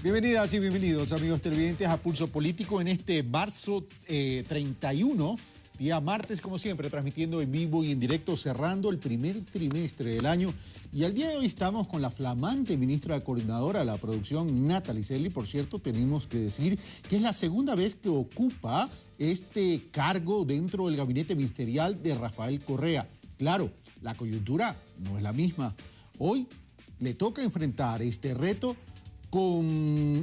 Bienvenidas y bienvenidos, amigos televidentes, a Pulso Político en este marzo 31, día martes, como siempre, transmitiendo en vivo y en directo, cerrando el primer trimestre del año. Y al día de hoy estamos con la flamante ministra coordinadora de la producción, Natalie Selly. Por cierto, tenemos que decir que es la segunda vez que ocupa este cargo dentro del gabinete ministerial de Rafael Correa. Claro, la coyuntura no es la misma. Hoy le toca enfrentar este reto con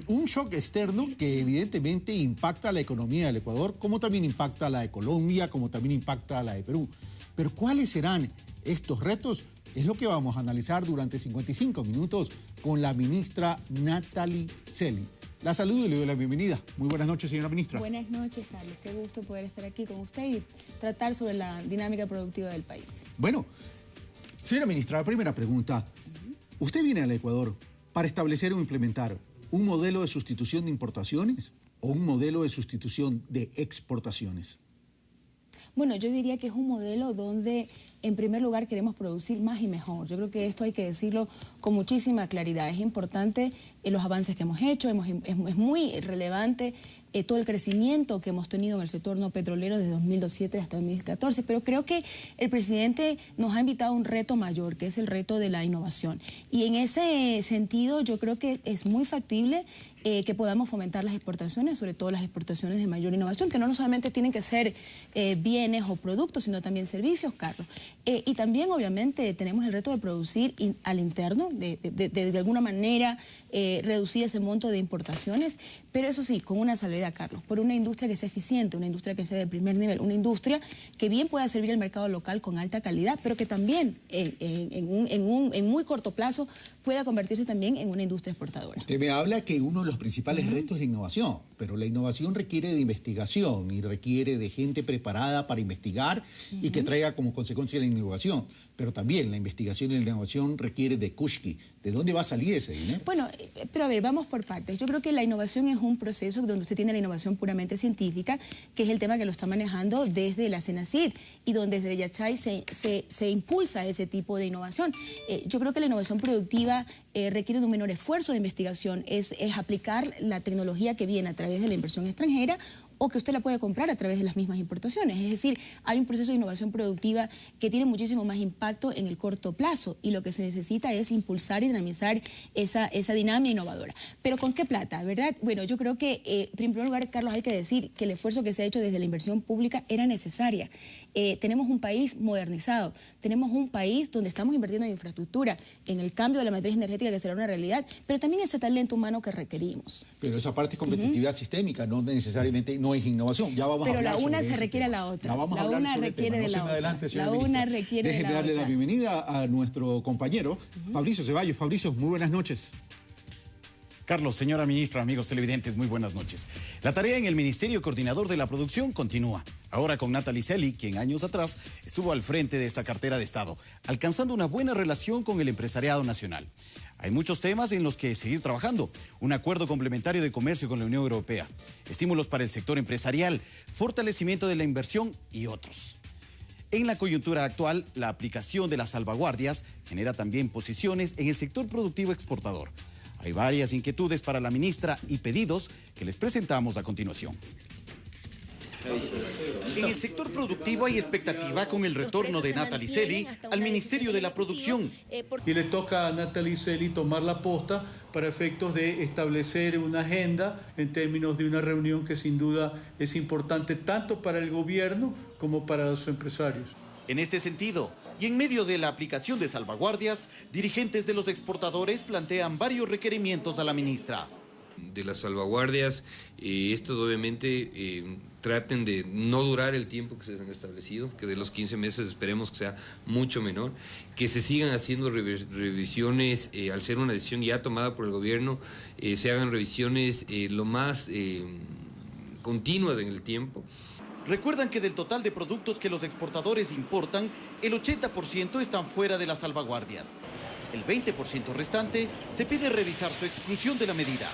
un shock externo que evidentemente impacta a la economía del Ecuador, como también impacta a la de Colombia, como también impacta a la de Perú. Pero ¿cuáles serán estos retos? Es lo que vamos a analizar durante 55 minutos con la ministra Natalie Selly. La saludo y le doy la bienvenida. Muy buenas noches, señora ministra. Buenas noches, Carlos. Qué gusto poder estar aquí con usted y tratar sobre la dinámica productiva del país. Bueno, señora ministra, la primera pregunta. ¿Usted viene al Ecuador para establecer o implementar un modelo de sustitución de importaciones o un modelo de sustitución de exportaciones? Bueno, yo diría que es un modelo donde, en primer lugar, queremos producir más y mejor. Yo creo que esto hay que decirlo con muchísima claridad. Es importante los avances que hemos hecho, es muy relevante todo el crecimiento que hemos tenido en el sector no petrolero desde 2007 hasta 2014, pero creo que el presidente nos ha invitado a un reto mayor, que es el reto de la innovación. Y en ese sentido yo creo que es muy factible que podamos fomentar las exportaciones, sobre todo las exportaciones de mayor innovación, que no solamente tienen que ser bienes o productos, sino también servicios, Carlos. Y también, obviamente, tenemos el reto de producir al interno, de alguna manera reducir ese monto de importaciones, pero eso sí, con una salvedad, Carlos, por una industria que sea eficiente, una industria que sea de primer nivel, una industria que bien pueda servir al mercado local con alta calidad, pero que también en muy corto plazo pueda convertirse también en una industria exportadora. Usted me habla que uno de los principales retos es la innovación, pero la innovación requiere de investigación y requiere de gente preparada para investigar y que traiga como consecuencia la innovación. Pero también la investigación y la innovación requiere de Kushki. ¿De dónde va a salir ese dinero? Bueno, pero a ver, vamos por partes. Yo creo que la innovación es un proceso donde usted tiene la innovación puramente científica, que es el tema que lo está manejando desde la CENACID y donde desde Yachay se impulsa ese tipo de innovación. Yo creo que la innovación productiva requiere de un menor esfuerzo de investigación, es aplicar la tecnología que viene a través de la inversión extranjera o que usted la puede comprar a través de las mismas importaciones. Es decir, hay un proceso de innovación productiva que tiene muchísimo más impacto en el corto plazo y lo que se necesita es impulsar y dinamizar esa dinámica innovadora. ¿Pero con qué plata, verdad? Bueno, yo creo que, en primer lugar, Carlos, hay que decir que el esfuerzo que se ha hecho desde la inversión pública era necesaria. Tenemos un país modernizado, tenemos un país donde estamos invirtiendo en infraestructura, en el cambio de la matriz energética que será una realidad, pero también ese talento humano que requerimos. Pero esa parte es competitividad sistémica, no necesariamente no es innovación. Ya vamos pero a hablar la una sobre se ese requiere a tema. la otra. Ya vamos a la hablar una sobre requiere el tema. de la No se me adelante, otra. señora La ministra. una requiere de Déjeme la darle otra. la bienvenida a nuestro compañero, Fabricio Ceballos. Fabricio, muy buenas noches. Carlos, señora ministra, amigos televidentes, muy buenas noches. La tarea en el Ministerio Coordinador de la Producción continúa. Ahora con Natalie Selly, quien años atrás estuvo al frente de esta cartera de Estado, alcanzando una buena relación con el empresariado nacional. Hay muchos temas en los que seguir trabajando. Un acuerdo complementario de comercio con la Unión Europea, estímulos para el sector empresarial, fortalecimiento de la inversión y otros. En la coyuntura actual, la aplicación de las salvaguardias genera también posiciones en el sector productivo exportador. Hay varias inquietudes para la ministra y pedidos que les presentamos a continuación. En el sector productivo hay expectativa con el retorno de Natalie Selly al Ministerio de la Producción. Y le toca a Natalie Selly tomar la posta para efectos de establecer una agenda en términos de una reunión que sin duda es importante tanto para el gobierno como para los empresarios. En este sentido, y en medio de la aplicación de salvaguardias, dirigentes de los exportadores plantean varios requerimientos a la ministra. De las salvaguardias, estos obviamente traten de no durar el tiempo que se han establecido, que de los 15 meses esperemos que sea mucho menor, que se sigan haciendo revisiones, al ser una decisión ya tomada por el gobierno, se hagan revisiones lo más continuas en el tiempo. Recuerdan que del total de productos que los exportadores importan, el 80% están fuera de las salvaguardias. El 20% restante se pide revisar su exclusión de la medida.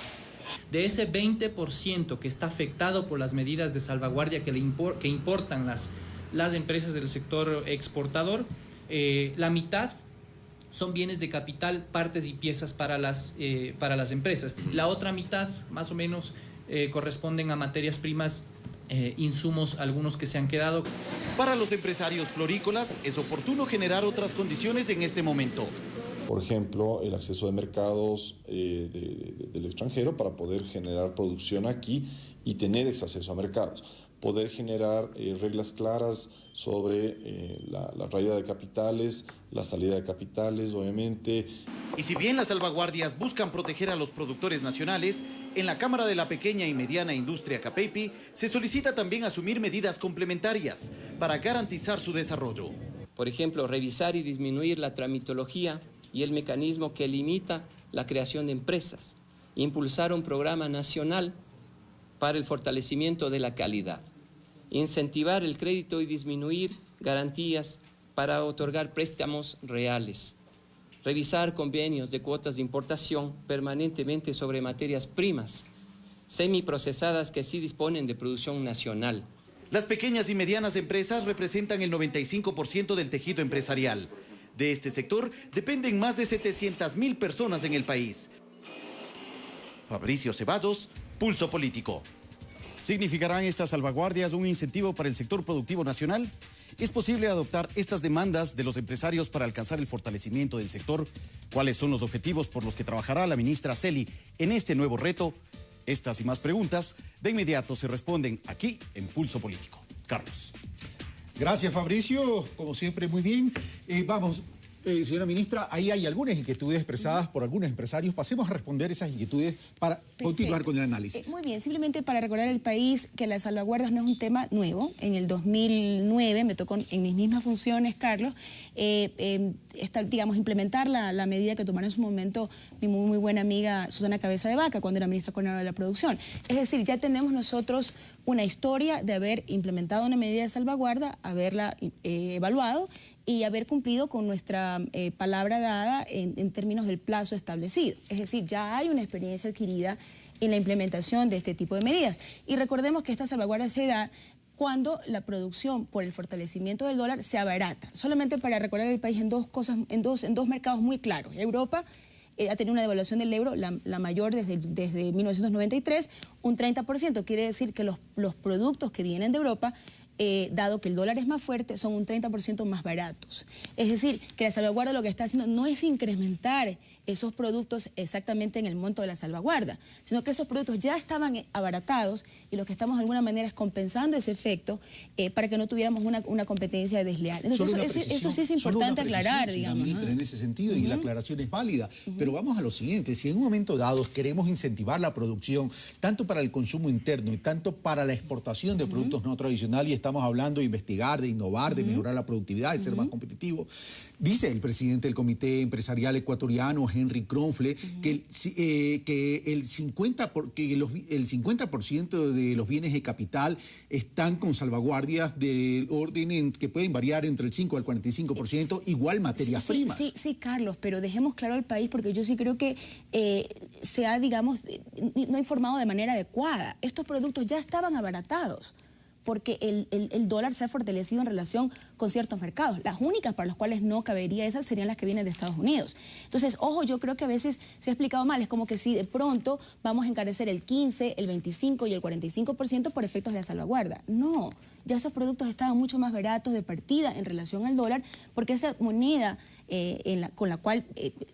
De ese 20% que está afectado por las medidas de salvaguardia que importan las empresas del sector exportador, la mitad son bienes de capital, partes y piezas para las empresas. La otra mitad, más o menos, corresponden a materias primas, insumos, algunos que se han quedado. Para los empresarios florícolas es oportuno generar otras condiciones en este momento. Por ejemplo, el acceso de mercados del extranjero para poder generar producción aquí y tener ese acceso a mercados. Poder generar reglas claras sobre la traída de capitales, la salida de capitales, obviamente. Y si bien las salvaguardias buscan proteger a los productores nacionales, en la Cámara de la Pequeña y Mediana Industria CAPEIPI se solicita también asumir medidas complementarias para garantizar su desarrollo. Por ejemplo, revisar y disminuir la tramitología y el mecanismo que limita la creación de empresas, impulsar un programa nacional para el fortalecimiento de la calidad, incentivar el crédito y disminuir garantías para otorgar préstamos reales, revisar convenios de cuotas de importación permanentemente sobre materias primas, semiprocesadas que sí disponen de producción nacional. Las pequeñas y medianas empresas representan el 95% del tejido empresarial. De este sector dependen más de 700.000 personas en el país. Fabricio Ceballos, Pulso Político. ¿Significarán estas salvaguardias un incentivo para el sector productivo nacional? ¿Es posible adoptar estas demandas de los empresarios para alcanzar el fortalecimiento del sector? ¿Cuáles son los objetivos por los que trabajará la ministra Celi en este nuevo reto? Estas y más preguntas de inmediato se responden aquí en Pulso Político. Carlos. Gracias, Fabricio. Como siempre, muy bien. Señora ministra, ahí hay algunas inquietudes expresadas por algunos empresarios. Pasemos a responder esas inquietudes para continuar con el análisis. Muy bien, simplemente para recordar al país que las salvaguardas no es un tema nuevo. En el 2009 me tocó en mis mismas funciones, Carlos, implementar la medida que tomaron en su momento mi muy buena amiga Susana Cabeza de Vaca cuando era ministra coordinadora de la producción. Es decir, ya tenemos nosotros una historia de haber implementado una medida de salvaguarda, haberla evaluado y haber cumplido con nuestra palabra dada en términos del plazo establecido. Es decir, ya hay una experiencia adquirida en la implementación de este tipo de medidas. Y recordemos que esta salvaguarda se da cuando la producción por el fortalecimiento del dólar se abarata. Solamente para recordar el país en dos mercados muy claros. Europa ha tenido una devaluación del euro, la mayor desde 1993, un 30%. Quiere decir que los productos que vienen de Europa, dado que el dólar es más fuerte, son un 30% más baratos. Es decir, que la salvaguarda lo que está haciendo no es incrementar esos productos exactamente en el monto de la salvaguarda, sino que esos productos ya estaban abaratados y lo que estamos de alguna manera es compensando ese efecto para que no tuviéramos una competencia desleal. Entonces eso sí es importante aclarar, digamos. En ese sentido, y la aclaración es válida. Pero vamos a lo siguiente, si en un momento dado queremos incentivar la producción, tanto para el consumo interno y tanto para la exportación de productos no tradicionales, y estamos hablando de investigar, de innovar, de mejorar la productividad, de ser más competitivo, dice el presidente del Comité Empresarial Ecuatoriano, Henry Kronfle, que el 50% de los bienes de capital están con salvaguardias del orden que pueden variar entre el 5 al 45%, igual materias primas. Sí, Carlos, pero dejemos claro al país, porque yo sí creo que se ha, no informado de manera adecuada. Estos productos ya estaban abaratados, porque el dólar se ha fortalecido en relación con ciertos mercados. Las únicas para las cuales no cabería esas serían las que vienen de Estados Unidos. Entonces, ojo, yo creo que a veces se ha explicado mal. Es como que si de pronto vamos a encarecer el 15, el 25 y el 45% por efectos de la salvaguarda. No, ya esos productos estaban mucho más baratos de partida en relación al dólar, porque esa moneda con la cual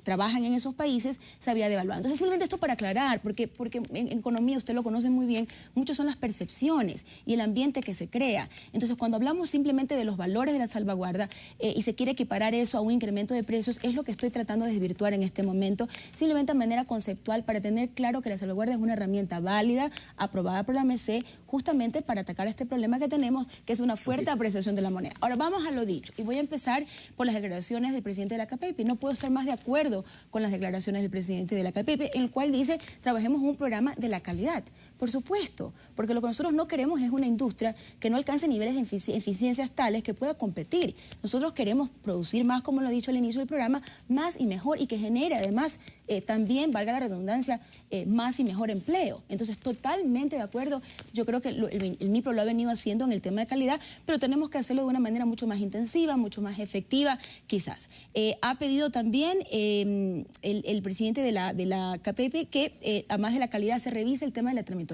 trabajan en esos países se había devaluado. Entonces, simplemente esto para aclarar, porque en economía, usted lo conoce muy bien, muchos son las percepciones y el ambiente que se crea. Entonces, cuando hablamos simplemente de los valores de la salvaguarda y se quiere equiparar eso a un incremento de precios, es lo que estoy tratando de desvirtuar en este momento, simplemente de manera conceptual, para tener claro que la salvaguarda es una herramienta válida, aprobada por la MEC, justamente para atacar este problema que tenemos, que es una fuerte apreciación de la moneda. Ahora, vamos a lo dicho, y voy a empezar por las declaraciones del presidente de la CAPEIPI. No puedo estar más de acuerdo con las declaraciones del presidente de la CAPEIPI, en el cual dice, trabajemos en un programa de la calidad. Por supuesto, porque lo que nosotros no queremos es una industria que no alcance niveles de eficiencias tales que pueda competir. Nosotros queremos producir más, como lo he dicho al inicio del programa, más y mejor, y que genere además también, valga la redundancia, más y mejor empleo. Entonces, totalmente de acuerdo. Yo creo que el MIPRO lo ha venido haciendo en el tema de calidad, pero tenemos que hacerlo de una manera mucho más intensiva, mucho más efectiva, quizás. Ha pedido también el presidente de la KPP que, además de la calidad, se revise el tema de la tramitología.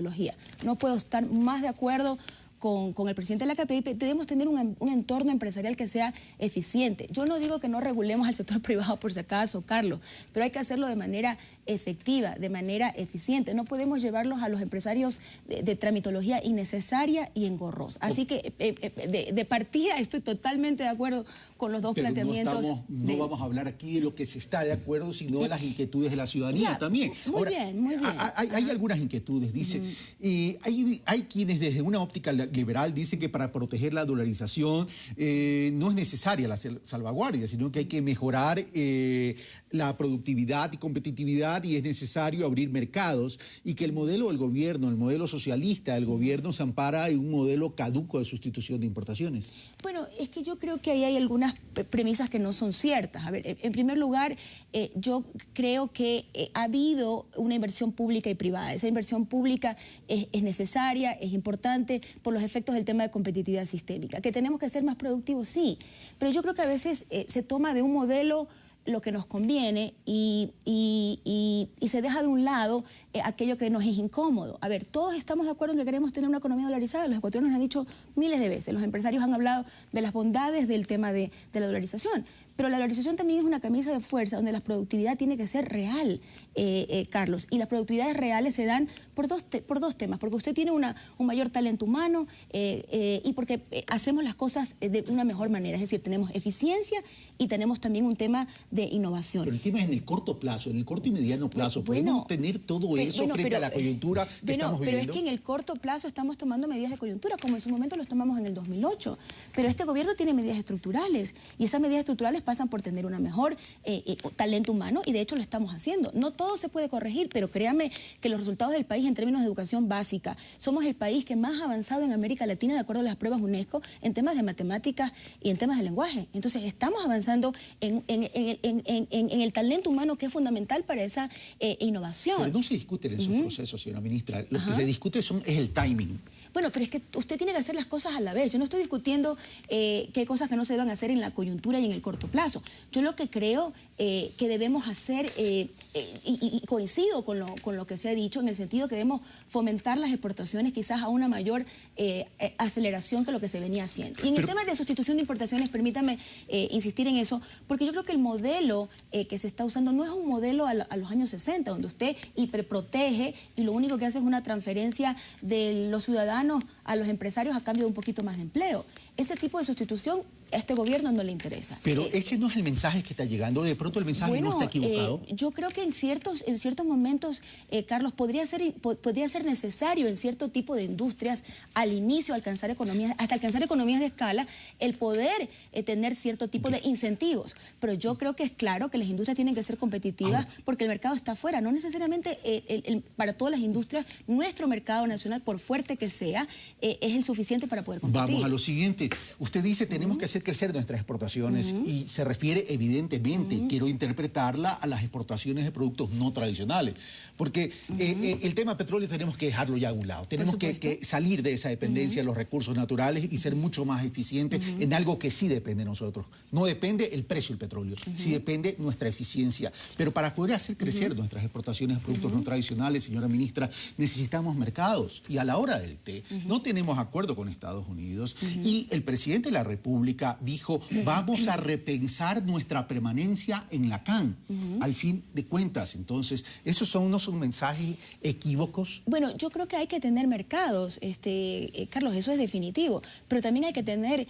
No puedo estar más de acuerdo con el presidente de la KPIP. Debemos tener un entorno empresarial que sea eficiente. Yo no digo que no regulemos al sector privado por si acaso, Carlos, pero hay que hacerlo de manera efectiva, de manera eficiente. No podemos llevarlos a los empresarios de tramitología innecesaria y engorrosa. Así que de partida estoy totalmente de acuerdo con los dos planteamientos. No vamos a hablar aquí de lo que se está de acuerdo, sino de las inquietudes de la ciudadanía también. Muy bien. Hay algunas inquietudes, dice. Hay quienes desde una óptica liberal dicen que para proteger la dolarización no es necesaria la salvaguardia, sino que hay que mejorar la productividad y competitividad, y es necesario abrir mercados, y que el modelo del gobierno, el modelo socialista del gobierno, se ampara en un modelo caduco de sustitución de importaciones. Bueno, es que yo creo que ahí hay algunas premisas que no son ciertas. A ver, en primer lugar, yo creo que ha habido una inversión pública y privada. Esa inversión pública es necesaria, es importante por los efectos del tema de competitividad sistémica. ¿Que tenemos que ser más productivos? Sí, pero yo creo que a veces se toma de un modelo lo que nos conviene y se deja de un lado aquello que nos es incómodo. A ver, todos estamos de acuerdo en que queremos tener una economía dolarizada. Los ecuatorianos nos han dicho miles de veces. Los empresarios han hablado de las bondades del tema de la dolarización. Pero la dolarización también es una camisa de fuerza donde la productividad tiene que ser real, Carlos. Y las productividades reales se dan por dos temas. Porque usted tiene un mayor talento humano y porque hacemos las cosas de una mejor manera. Es decir, tenemos eficiencia y tenemos también un tema de innovación. Pero el tema es en el corto plazo, en el corto y mediano plazo. ¿Podemos tener todo eso frente a la coyuntura que estamos viviendo? Pero es que en el corto plazo estamos tomando medidas de coyuntura, como en su momento los tomamos en el 2008. Pero este gobierno tiene medidas estructurales, y esas medidas estructurales pasan por tener una mejor talento humano, y de hecho lo estamos haciendo. No todo se puede corregir, pero créanme que los resultados del país en términos de educación básica, somos el país que más ha avanzado en América Latina de acuerdo a las pruebas UNESCO en temas de matemáticas y en temas de lenguaje. Entonces estamos avanzando en el talento humano, que es fundamental para esa innovación. Pero no se discuten esos procesos, señora ministra. Lo que se discute es el timing. Bueno, pero es que usted tiene que hacer las cosas a la vez. Yo no estoy discutiendo que hay cosas que no se deban hacer en la coyuntura y en el corto plazo. Yo lo que creo que debemos hacer, y coincido con lo que se ha dicho, en el sentido que debemos fomentar las exportaciones quizás a una mayor aceleración que lo que se venía haciendo. Y en el tema de sustitución de importaciones, permítame insistir en eso, porque yo creo que el modelo que se está usando no es un modelo a los años 60, donde usted hiperprotege y lo único que hace es una transferencia de los ciudadanos a los empresarios a cambio de un poquito más de empleo. Ese tipo de sustitución a este gobierno no le interesa. Pero ese no es el mensaje que está llegando. De pronto el mensaje no está equivocado. Yo creo que en ciertos momentos, Carlos, podría ser necesario en cierto tipo de industrias al inicio hasta alcanzar economías de escala, el poder tener cierto tipo de incentivos. Pero yo creo que es claro que las industrias tienen que ser competitivas porque el mercado está afuera. No necesariamente para todas las industrias nuestro mercado nacional, por fuerte que sea, es el suficiente para poder competir. Vamos a lo siguiente. Usted dice tenemos que hacer crecer nuestras exportaciones y se refiere evidentemente, quiero interpretarla a las exportaciones de productos no tradicionales, porque el tema petróleo tenemos que dejarlo ya a un lado, tenemos que salir de esa dependencia de los recursos naturales y ser mucho más eficientes en algo que sí depende de nosotros. No depende el precio del petróleo, sí depende nuestra eficiencia, pero para poder hacer crecer nuestras exportaciones de productos no tradicionales, señora ministra, necesitamos mercados, y a la hora del té no tenemos acuerdo con Estados Unidos, y el presidente de la República dijo, vamos a repensar nuestra permanencia en la CAN, al fin de cuentas. Entonces, ¿esos no son mensajes equívocos? Bueno, yo creo que hay que tener mercados, Carlos, eso es definitivo, pero también hay que tener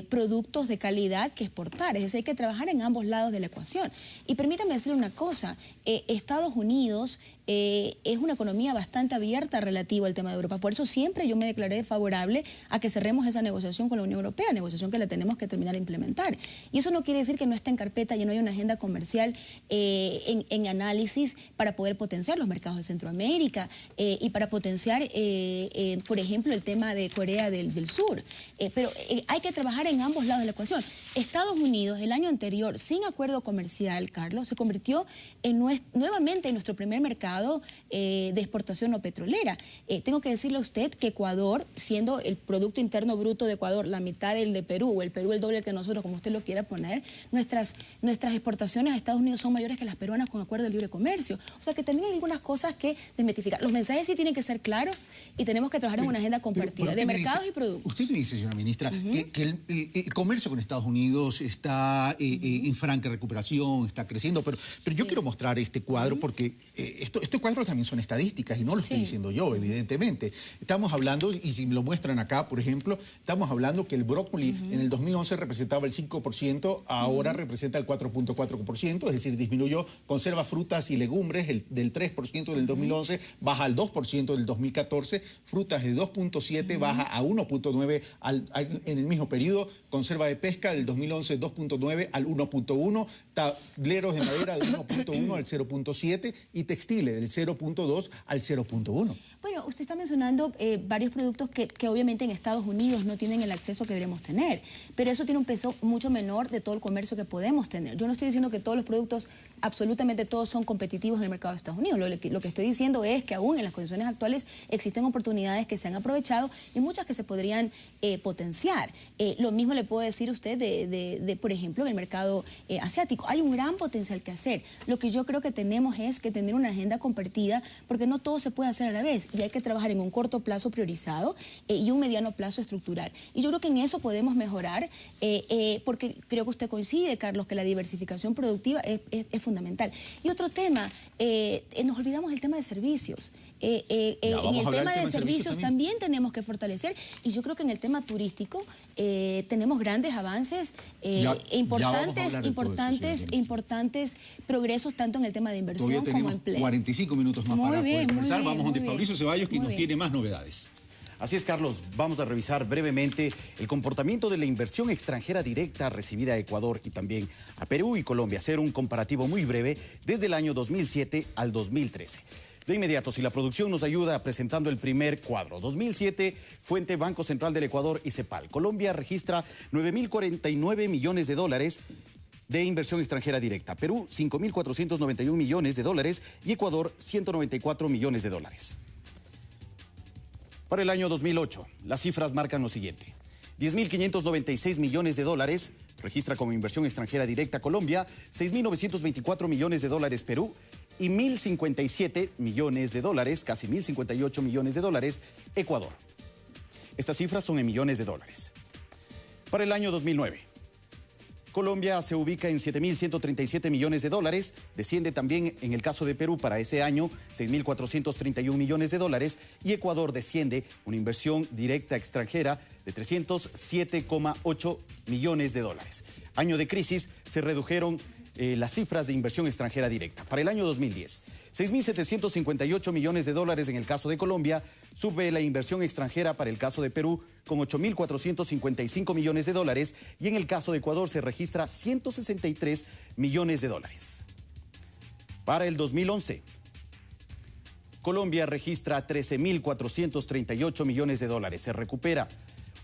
productos de calidad que exportar, es decir, hay que trabajar en ambos lados de la ecuación. Y permítame decir una cosa, Estados Unidos es una economía bastante abierta relativa al tema de Europa. Por eso siempre yo me declaré favorable a que cerremos esa negociación con la Unión Europea, negociación que la tenemos que terminar de implementar. Y eso no quiere decir que no esté en carpeta y no haya una agenda comercial en análisis para poder potenciar los mercados de Centroamérica y para potenciar, por ejemplo, el tema de Corea del Sur. Pero hay que trabajar en ambos lados de la ecuación. Estados Unidos, el año anterior, sin acuerdo comercial, Carlos, se convirtió nuevamente en nuestro primer mercado de exportación no petrolera. Tengo que decirle a usted que Ecuador, siendo el Producto Interno Bruto de Ecuador la mitad del de Perú, o el Perú el doble que nosotros, como usted lo quiera poner, nuestras exportaciones a Estados Unidos son mayores que las peruanas con acuerdo de libre comercio. O sea que también hay algunas cosas que desmitificar. Los mensajes sí tienen que ser claros y tenemos que trabajar en una agenda compartida de mercados y productos. Usted me dice, señora ministra, que el comercio con Estados Unidos está en franca recuperación, está creciendo, pero yo quiero mostrar este cuadro porque estos cuadros también son estadísticas y no lo estoy diciendo yo, evidentemente. Estamos hablando, y si me lo muestran acá, por ejemplo, estamos hablando que el brócoli en el 2011 representaba el 5%, ahora representa el 4.4%, es decir, disminuyó. Conserva frutas y legumbres del 3% del 2011, baja al 2% del 2014, frutas de 2.7 baja a 1.9 en el mismo periodo, conserva de pesca del 2011 2.9 al 1.1, tableros de madera de 1.1 al 0.7 y textiles del 0.2 al 0.1. Bueno, usted está mencionando varios productos que obviamente en Estados Unidos no tienen el acceso que deberíamos tener, pero eso tiene un peso mucho menor de todo el comercio que podemos tener. Yo no estoy diciendo que todos los productos, absolutamente todos, son competitivos en el mercado de Estados Unidos. Lo que estoy diciendo es que aún en las condiciones actuales existen oportunidades que se han aprovechado y muchas que se podrían potenciar. Lo mismo le puedo decir a usted por ejemplo, en el mercado asiático. Hay un gran potencial que hacer. Lo que yo creo que tenemos es que tener una agenda compartida, porque no todo se puede hacer a la vez y hay que trabajar en un corto plazo priorizado y un mediano plazo estructural. Y yo creo que en eso podemos mejorar, porque creo que usted coincide, Carlos, que la diversificación productiva es fundamental. Y otro tema, nos olvidamos del tema de servicios. En el tema de servicios también tenemos que fortalecer, y yo creo que en el tema turístico tenemos grandes avances, importantes progresos tanto en el tema de inversión como empleo. 45 minutos más para poder conversar. Vamos donde Fabricio Ceballos, que nos tiene más novedades. Así es, Carlos. Vamos a revisar brevemente el comportamiento de la inversión extranjera directa recibida a Ecuador y también a Perú y Colombia. Hacer un comparativo muy breve desde el año 2007 al 2013. De inmediato, si la producción nos ayuda presentando el primer cuadro. 2007, fuente Banco Central del Ecuador y CEPAL. Colombia registra 9.049 millones de dólares de inversión extranjera directa. Perú, 5.491 millones de dólares y Ecuador, 194 millones de dólares. Para el año 2008, las cifras marcan lo siguiente. 10.596 millones de dólares registra como inversión extranjera directa Colombia, 6.924 millones de dólares Perú y 1.057 millones de dólares, casi 1.058 millones de dólares, Ecuador. Estas cifras son en millones de dólares. Para el año 2009, Colombia se ubica en 7.137 millones de dólares, desciende también en el caso de Perú para ese año 6.431 millones de dólares y Ecuador desciende una inversión directa extranjera de 307,8 millones de dólares. Año de crisis, se redujeron las cifras de inversión extranjera directa. Para el año 2010, 6.758 millones de dólares en el caso de Colombia, sube la inversión extranjera para el caso de Perú con 8.455 millones de dólares y en el caso de Ecuador se registra 163 millones de dólares. Para el 2011, Colombia registra 13.438 millones de dólares, se recupera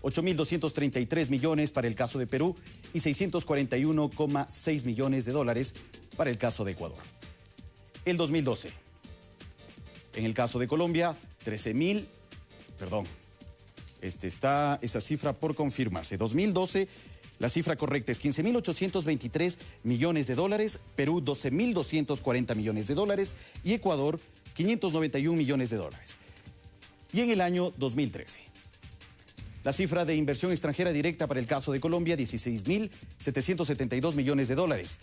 8.233 millones para el caso de Perú y 641,6 millones de dólares para el caso de Ecuador. El 2012, en el caso de Colombia, está esa cifra por confirmarse. 2012, la cifra correcta es 15.823 millones de dólares, Perú 12.240 millones de dólares y Ecuador 591 millones de dólares. Y en el año 2013, la cifra de inversión extranjera directa para el caso de Colombia, 16.772 millones de dólares,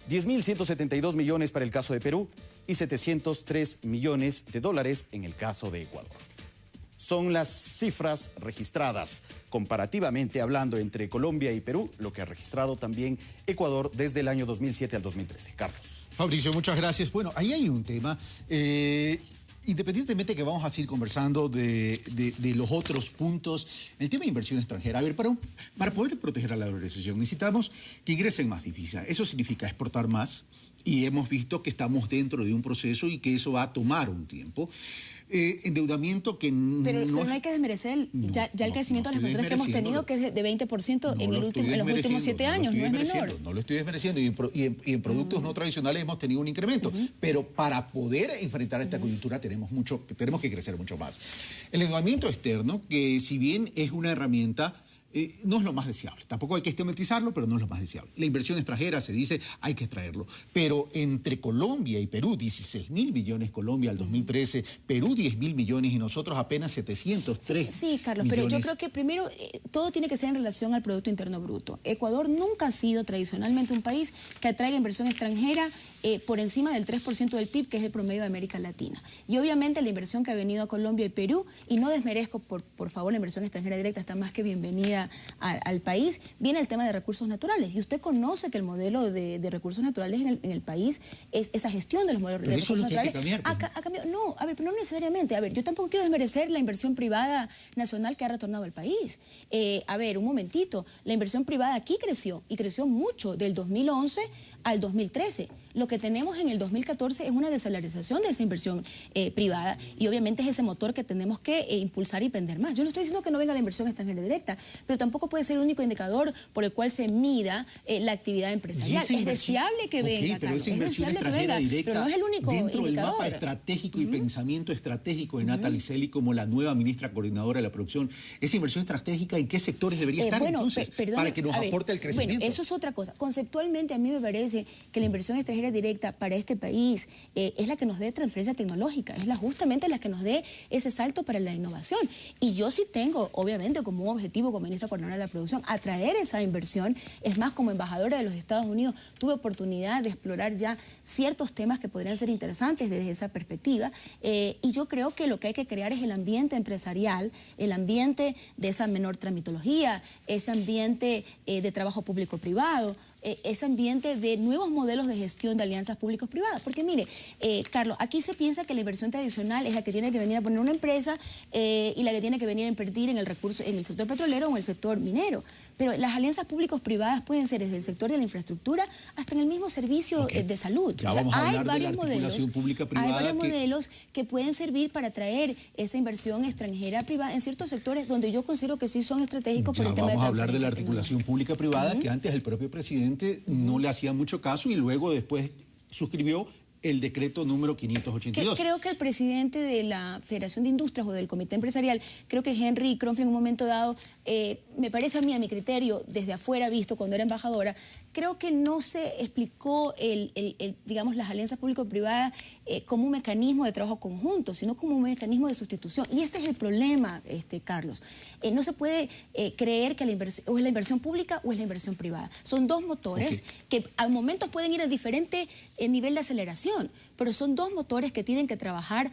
10.172 millones para el caso de Perú y 703 millones de dólares en el caso de Ecuador. son las cifras registradas, comparativamente hablando, entre Colombia y Perú, lo que ha registrado también Ecuador desde el año 2007 al 2013. Carlos. Fabricio, muchas gracias. Bueno, ahí hay un tema. Independientemente que vamos a seguir conversando de los otros puntos, el tema de inversión extranjera. A ver, para poder proteger a la dolarización necesitamos que ingresen más divisas. Eso significa exportar más y hemos visto que estamos dentro de un proceso y que eso va a tomar un tiempo. Endeudamiento que pero no hay que desmerecer el crecimiento de las personas que hemos tenido, que es de 20% en los últimos 7 años, no es menor. No lo estoy desmereciendo, y en productos no tradicionales hemos tenido un incremento, pero para poder enfrentar esta coyuntura tenemos que crecer mucho más. El endeudamiento externo, que si bien es una herramienta, no es lo más deseable. Tampoco hay que estigmatizarlo, pero no es lo más deseable. La inversión extranjera se dice, hay que traerlo. Pero entre Colombia y Perú, 16.000 millones Colombia al 2013, Perú 10.000 millones y nosotros apenas 703 Sí, Carlos, millones. Pero yo creo que primero todo tiene que ser en relación al Producto Interno Bruto. Ecuador nunca ha sido tradicionalmente un país que atraiga inversión extranjera por encima del 3% del PIB, que es el promedio de América Latina. Y obviamente la inversión que ha venido a Colombia y Perú, y no desmerezco, por favor, la inversión extranjera directa está más que bienvenida al país, viene el tema de recursos naturales. Y usted conoce que el modelo de recursos naturales en el país es esa gestión de los modelos de recursos naturales. Pero eso es lo que hay que cambiar. Ha cambiado. No, a ver, pero no necesariamente. A ver, yo tampoco quiero desmerecer la inversión privada nacional que ha retornado al país. A ver, un momentito. La inversión privada aquí creció, y creció mucho, del 2011 al 2013. Lo que tenemos en el 2014 es una desalarización de esa inversión privada, y obviamente es ese motor que tenemos que impulsar y prender más. Yo no estoy diciendo que no venga la inversión extranjera directa, pero tampoco puede ser el único indicador por el cual se mida la actividad empresarial. Es deseable que venga, pero esa es inversión deseable que extranjera venga, directa, pero no es el único dentro indicador. del mapa estratégico y pensamiento estratégico de Natalie Selly como la nueva ministra coordinadora de la producción, esa inversión estratégica, ¿en qué sectores debería estar entonces? Para que nos aporte el crecimiento. Bueno, eso es otra cosa. Conceptualmente a mí me parece que la inversión extranjera directa para este país es la que nos dé transferencia tecnológica, es justamente la que nos dé ese salto para la innovación. Y yo sí tengo, obviamente, como objetivo como ministra coordinadora de la producción, atraer esa inversión. Es más, como embajadora de los Estados Unidos, tuve oportunidad de explorar ya ciertos temas que podrían ser interesantes desde esa perspectiva. Y yo creo que lo que hay que crear es el ambiente empresarial, el ambiente de esa menor tramitología, ese ambiente de trabajo público-privado, ese ambiente de nuevos modelos de gestión de alianzas públicos-privadas. Porque mire, Carlos, aquí se piensa que la inversión tradicional es la que tiene que venir a poner una empresa y la que tiene que venir a invertir en el sector petrolero o en el sector minero. Pero las alianzas públicos-privadas pueden ser desde el sector de la infraestructura hasta en el mismo servicio de salud. Ya vamos a hablar de la articulación pública-privada. Hay varios modelos que pueden servir para atraer esa inversión extranjera privada en ciertos sectores donde yo considero que sí son estratégicos por el tema de vamos a hablar de la articulación pública-privada, que antes el propio presidente no le hacía mucho caso y luego después suscribió el decreto número 582. Creo que el presidente de la Federación de Industrias o del Comité Empresarial, creo que Henry Kronfeld en un momento dado, me parece a mi criterio, desde afuera visto, cuando era embajadora, creo que no se explicó digamos, las alianzas público-privadas como un mecanismo de trabajo conjunto, sino como un mecanismo de sustitución. Y este es el problema, Carlos. No se puede creer que o es la inversión pública o es la inversión privada. Son dos motores que a momentos pueden ir a diferente nivel de aceleración, pero son dos motores que tienen que trabajar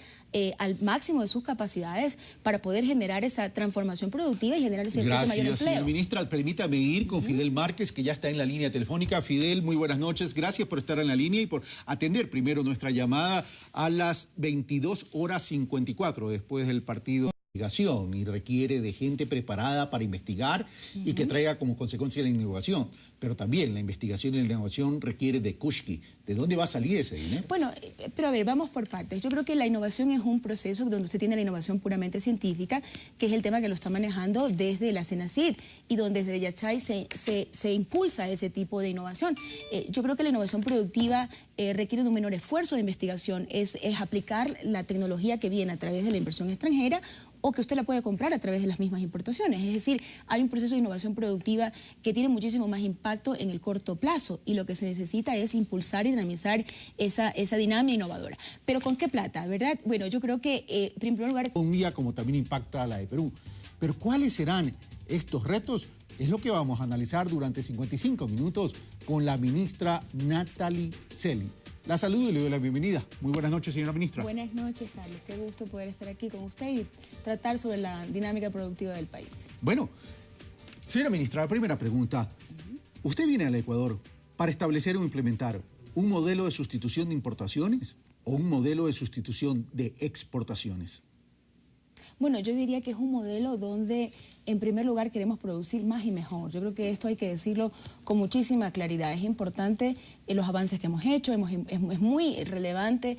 al máximo de sus capacidades para poder generar esa transformación productiva y generar ese mayor empleo. Gracias, señor ministra. Permítame ir con Fidel Márquez, que ya está en la línea telefónica. Fidel, muy buenas noches. Gracias por estar en la línea y por atender primero nuestra llamada a las 22:54 después del partido. Y requiere de gente preparada para investigar y que traiga como consecuencia la innovación. Pero también la investigación y la innovación requiere de Kushki. ¿De dónde va a salir ese dinero? Bueno, pero a ver, vamos por partes. Yo creo que la innovación es un proceso donde usted tiene la innovación puramente científica, que es el tema que lo está manejando desde la CENACID y donde desde Yachay se impulsa ese tipo de innovación. Yo creo que la innovación productiva requiere de un menor esfuerzo de investigación, es aplicar la tecnología que viene a través de la inversión extranjera o que usted la puede comprar a través de las mismas importaciones. Es decir, hay un proceso de innovación productiva que tiene muchísimo más impacto en el corto plazo y lo que se necesita es impulsar y dinamizar esa dinámica innovadora. ¿Pero con qué plata, verdad? Bueno, yo creo que, en primer lugar... Un día como también impacta a la de Perú. Pero ¿cuáles serán estos retos? Es lo que vamos a analizar durante 55 minutos con la ministra Natalie Selly. La saludo y le doy la bienvenida. Muy buenas noches, señora ministra. Buenas noches, Carlos. Qué gusto poder estar aquí con usted y tratar sobre la dinámica productiva del país. Bueno, señora ministra, la primera pregunta. ¿Usted viene al Ecuador para establecer o implementar un modelo de sustitución de importaciones o un modelo de sustitución de exportaciones? Bueno, yo diría que es un modelo donde, en primer lugar, queremos producir más y mejor. Yo creo que esto hay que decirlo con muchísima claridad. Es importante los avances que hemos hecho, es muy relevante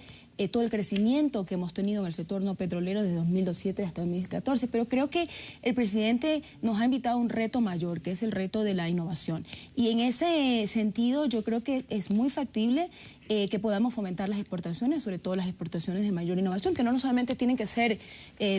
todo el crecimiento que hemos tenido en el sector no petrolero desde 2007 hasta 2014, pero creo que el presidente nos ha invitado a un reto mayor, que es el reto de la innovación. Y en ese sentido, yo creo que es muy factible que podamos fomentar las exportaciones, sobre todo las exportaciones de mayor innovación, que no solamente tienen que ser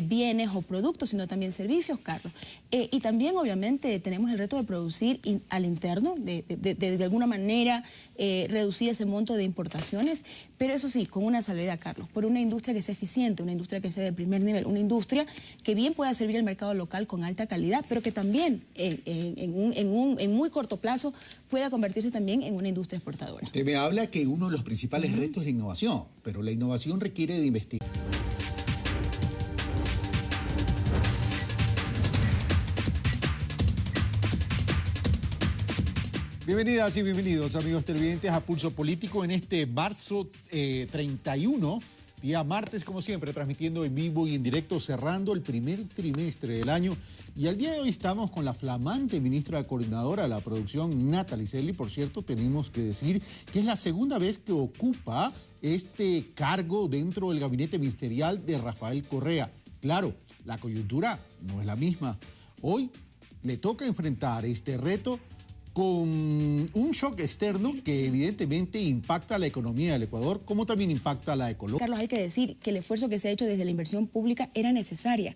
bienes o productos, sino también servicios, Carlos. Y también, obviamente, tenemos el reto de producir al interno, de alguna manera reducir ese monto de importaciones, pero eso sí, con una salvedad, Carlos, por una industria que sea eficiente, una industria que sea de primer nivel, una industria que bien pueda servir al mercado local con alta calidad, pero que también en muy corto plazo pueda convertirse también en una industria exportadora. Usted me habla que uno de los principales retos es la innovación, pero la innovación requiere de investigación. Bienvenidas y bienvenidos, amigos televidentes, a Pulso Político en este marzo 31, día martes, como siempre, transmitiendo en vivo y en directo, cerrando el primer trimestre del año. Y al día de hoy estamos con la flamante ministra coordinadora de la producción, Natalie Selly. Por cierto, tenemos que decir que es la segunda vez que ocupa este cargo dentro del gabinete ministerial de Rafael Correa. Claro, la coyuntura no es la misma. Hoy le toca enfrentar este reto con un shock externo que evidentemente impacta a la economía del Ecuador, como también impacta a la de Colombia. Carlos, hay que decir que el esfuerzo que se ha hecho desde la inversión pública era necesaria.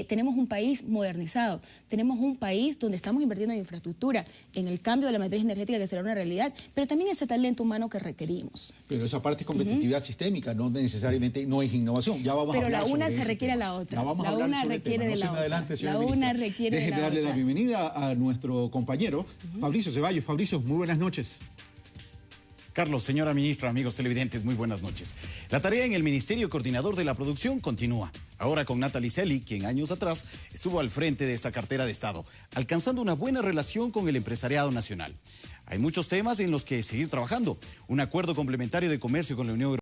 Tenemos un país modernizado, tenemos un país donde estamos invirtiendo en infraestructura, en el cambio de la matriz energética que será una realidad, pero también ese talento humano que requerimos. Pero esa parte es competitividad sistémica, no necesariamente no es innovación. Ya vamos pero a hablar la una sobre se ese requiere a tema. la otra. Ya vamos a La hablar una sobre el requiere tema. de No la se me adelante, otra. señora La una ministra. requiere de Déjeme la darle la otra. bienvenida a nuestro compañero, Fabricio Ceballos. Fabricio, muy buenas noches. Carlos, señora ministra, amigos televidentes, muy buenas noches. La tarea en el Ministerio Coordinador de la Producción continúa. Ahora con Natalie Selly, quien años atrás estuvo al frente de esta cartera de Estado, alcanzando una buena relación con el empresariado nacional. Hay muchos temas en los que seguir trabajando. Un acuerdo complementario de comercio con la Unión Europea.